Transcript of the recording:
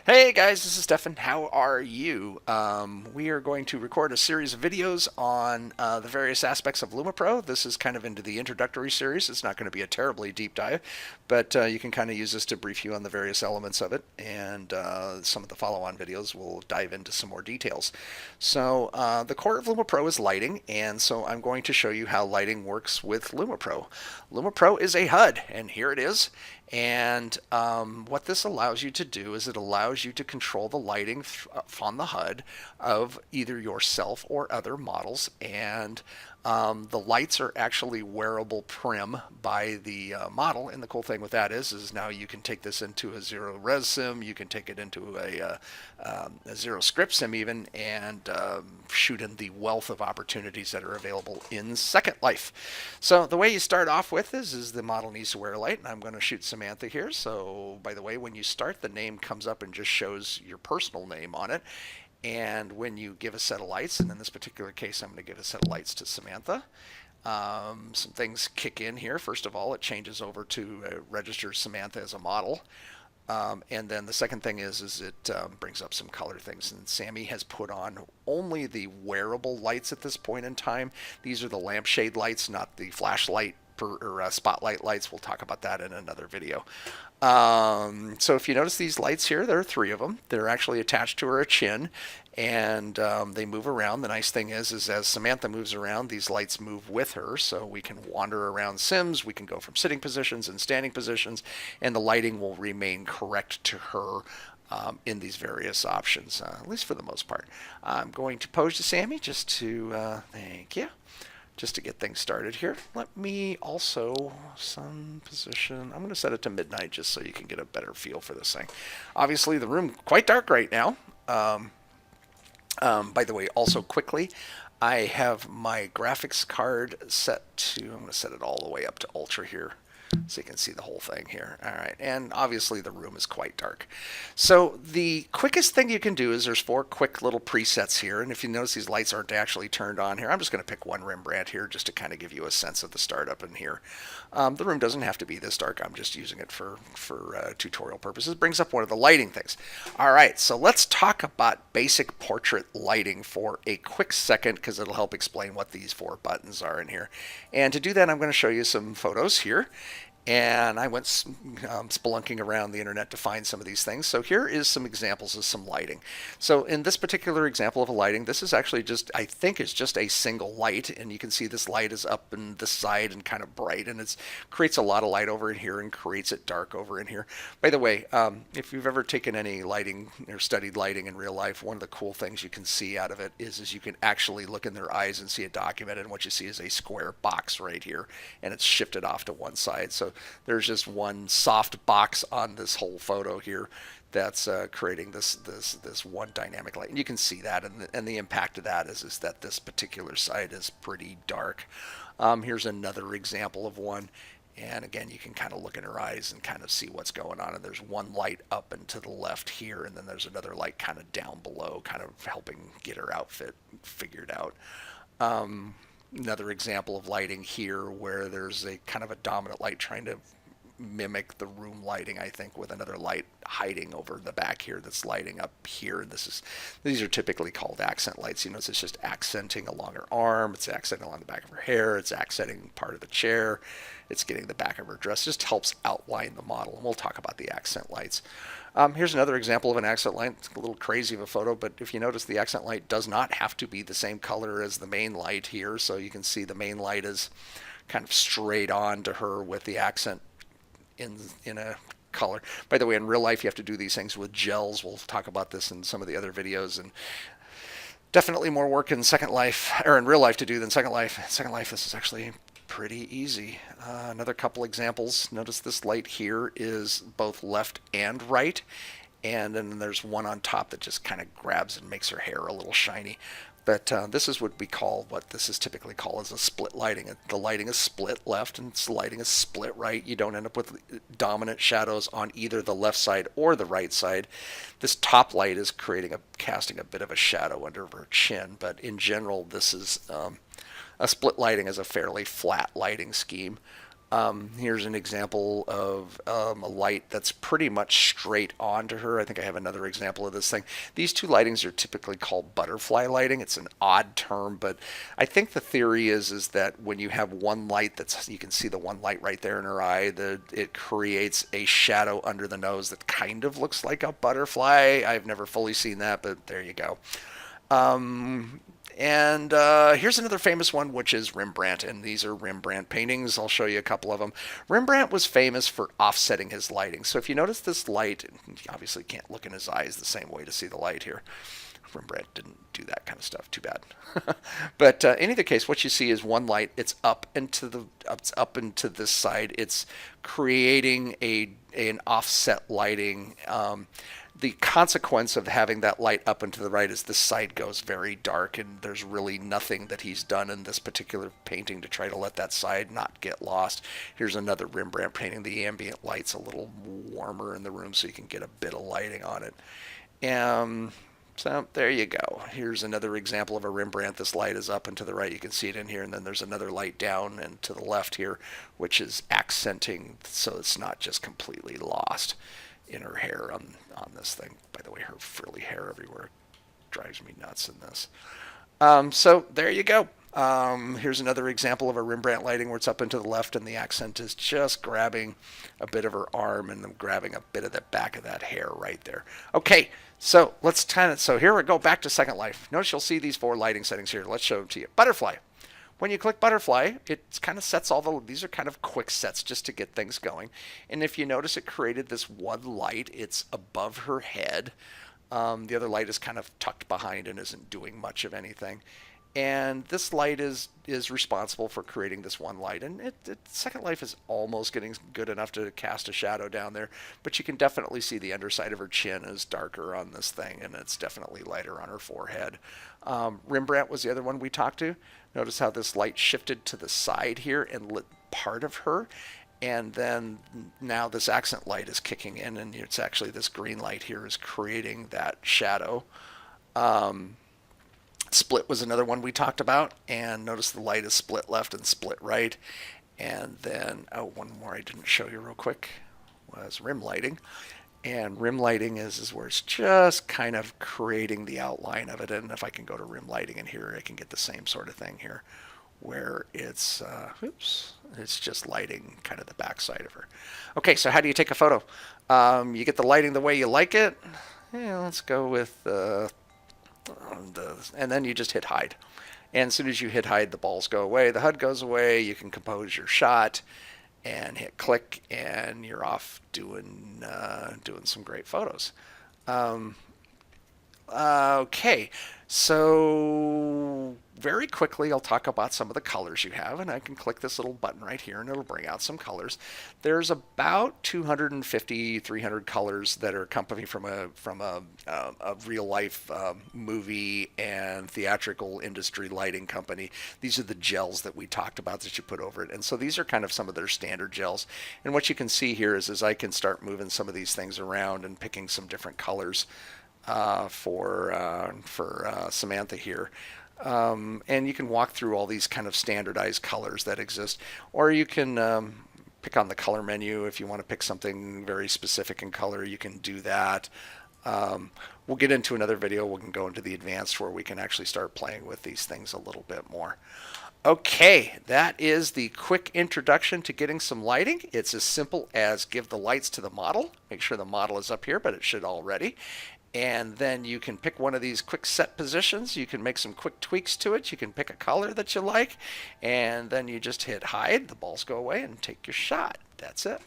Hey guys, this is Stefan. How are you? We are going to record a series of videos on the various aspects of LumiPro. This is kind of into the introductory series. It's not going to be a terribly deep dive, but you can kind of use this to brief you on the various elements of it. And some of the follow-on videos will dive into some more details. So the core of LumiPro is lighting, and so I'm going to show you how lighting works with LumiPro. LumiPro is a HUD, and here it is. And what this allows you to do is it allows you to control the lighting on the HUD of either yourself or other models. And the lights are actually wearable prim by the model. And the cool thing with that is now you can take this into a zero res sim, you can take it into a zero script sim even, and shoot in the wealth of opportunities that are available in Second Life. So the way you start off with is the model needs to wear a light, and I'm going to shoot Samantha here. So by the way, when you start, the name comes up and just shows your personal name on it. And when you give a set of lights, and in this particular case, I'm going to give a set of lights to Samantha. Some things kick in here. First of all, it changes over to register Samantha as a model. And then the second thing is it brings up some color things. And Sammy has put on only the wearable lights at this point in time. These are the lampshade lights, not the flashlight or spotlight lights. We'll talk about that in another video. So if you notice these lights here, there are three of them. They're actually attached to her chin, and they move around. The nice thing is as Samantha moves around, these lights move with her, so we can wander around Sims. We can go from sitting positions and standing positions, and the lighting will remain correct to her in these various options, at least for the most part. I'm going to pose to Sammy just to, thank you, just to get things started here. Let me also sun position. I'm going to set it to midnight just so you can get a better feel for this thing. Obviously, the room quite dark right now. By the way, also quickly, I have my graphics card set to, I'm going to set it all the way up to ultra here so you can see the whole thing here. All right, and obviously the room is quite dark. So the quickest thing you can do is there's four quick little presets here, and if you notice these lights aren't actually turned on here, I'm just going to pick one Rembrandt here just to kind of give you a sense of the startup in here. The room doesn't have to be this dark. I'm just using it for tutorial purposes. It brings up one of the lighting things. All right, so let's talk about basic portrait lighting for a quick second because it'll help explain what these four buttons are in here. And to do that, I'm going to show you some photos here. And I went spelunking around the internet to find some of these things. So here is some examples of some lighting. So in this particular example of a lighting, this is actually just, I think it's just a single light. And you can see this light is up in this side and kind of bright. And it creates a lot of light over in here and creates it dark over in here. By the way, if you've ever taken any lighting or studied lighting in real life, one of the cool things you can see out of it is you can actually look in their eyes and see a document. And what you see is a square box right here. And it's shifted off to one side. So there's just one soft box on this whole photo here that's creating this one dynamic light, and you can see that, and the impact of that is that this particular side is pretty dark. Here's another example of one, and again you can kind of look in her eyes and kind of see what's going on, and there's one light up and to the left here, and then there's another light kind of down below, kind of helping get her outfit figured out. Another example of lighting here where there's a kind of a dominant light trying to mimic the room lighting, I think, with another light hiding over the back here that's lighting up here. And these are typically called accent lights. You notice it's just accenting along her arm, it's accenting along the back of her hair, it's accenting part of the chair, it's getting the back of her dress. It just helps outline the model, and we'll talk about the accent lights. Here's another example of an accent light. It's a little crazy of a photo, but if you notice, the accent light does not have to be the same color as the main light here. So you can see the main light is kind of straight on to her with the accent in a color. By the way, in real life, you have to do these things with gels. We'll talk about this in some of the other videos, and definitely more work in Second Life, or in real life, to do than Second Life. Second Life, this is actually pretty easy. Another couple examples. Notice this light here is both left and right, and then there's one on top that just kind of grabs and makes her hair a little shiny. But this is what this is typically called as a split lighting. The lighting is split left and the lighting is split right. You don't end up with dominant shadows on either the left side or the right side. This top light is casting a bit of a shadow under her chin, but in general, this is a split lighting is a fairly flat lighting scheme. Here's an example of a light that's pretty much straight onto her. I think I have another example of this thing. These two lightings are typically called butterfly lighting. It's an odd term, but I think the theory is that when you have one light that's, you can see the one light right there in her eye, it creates a shadow under the nose that kind of looks like a butterfly. I've never fully seen that, but there you go. And here's another famous one, which is Rembrandt. And these are Rembrandt paintings. I'll show you a couple of them. Rembrandt was famous for offsetting his lighting. So if you notice this light, you obviously can't look in his eyes the same way to see the light here. Rembrandt didn't do that kind of stuff. Too bad. But in either case, what you see is one light. It's up into this side. It's creating an offset lighting. The consequence of having that light up and to the right is this side goes very dark, and there's really nothing that he's done in this particular painting to try to let that side not get lost. Here's another Rembrandt painting. The ambient light's a little warmer in the room so you can get a bit of lighting on it. So there you go. Here's another example of a Rembrandt. This light is up and to the right. You can see it in here, and then there's another light down and to the left here, which is accenting so it's not just completely lost in her hair on this thing. By the way, her frilly hair everywhere drives me nuts in this. So there you go. Here's another example of a Rembrandt lighting where it's up and to the left, and the accent is just grabbing a bit of her arm and then grabbing a bit of the back of that hair right there. Okay, so let's so here we go back to Second Life. Notice you'll see these 4 lighting settings here. Let's show them to you. Butterfly. When you click butterfly, it kind of sets these are kind of quick sets just to get things going. And if you notice, it created this one light. It's above her head. The other light is kind of tucked behind and isn't doing much of anything. And this light is responsible for creating this one light. And Second Life is almost getting good enough to cast a shadow down there. But you can definitely see the underside of her chin is darker on this thing, and it's definitely lighter on her forehead. Rembrandt was the other one we talked to. Notice how this light shifted to the side here and lit part of her. And then now this accent light is kicking in, and it's actually this green light here is creating that shadow. Split was another one we talked about, and notice the light is split left and split right. And then, one more I didn't show you real quick was rim lighting. And rim lighting is where it's just kind of creating the outline of it. And if I can go to rim lighting in here, I can get the same sort of thing here, where it's it's just lighting kind of the backside of her. Okay, so how do you take a photo? You get the lighting the way you like it. Yeah, let's go with and then you just hit hide. And as soon as you hit hide, the balls go away, the HUD goes away, you can compose your shot and hit click, and you're off doing some great photos. Okay, so very quickly I'll talk about some of the colors you have, and I can click this little button right here and it'll bring out some colors. There's about 250, 300 colors that are accompanied from a real life movie and theatrical industry lighting company. These are the gels that we talked about that you put over it, and so these are kind of some of their standard gels. And what you can see here is I can start moving some of these things around and picking some different colors for Samantha here. And you can walk through all these kind of standardized colors that exist, or you can pick on the color menu. If you want to pick something very specific in color, you can do that. We'll get into another video. We can go into the advanced where we can actually start playing with these things a little bit more. Okay, that is the quick introduction to getting some lighting. It's as simple as give the lights to the model. Make sure the model is up here, but it should already. And then you can pick one of these quick set positions. You can make some quick tweaks to it. You can pick a color that you like, and then you just hit hide. The balls go away and take your shot. That's it.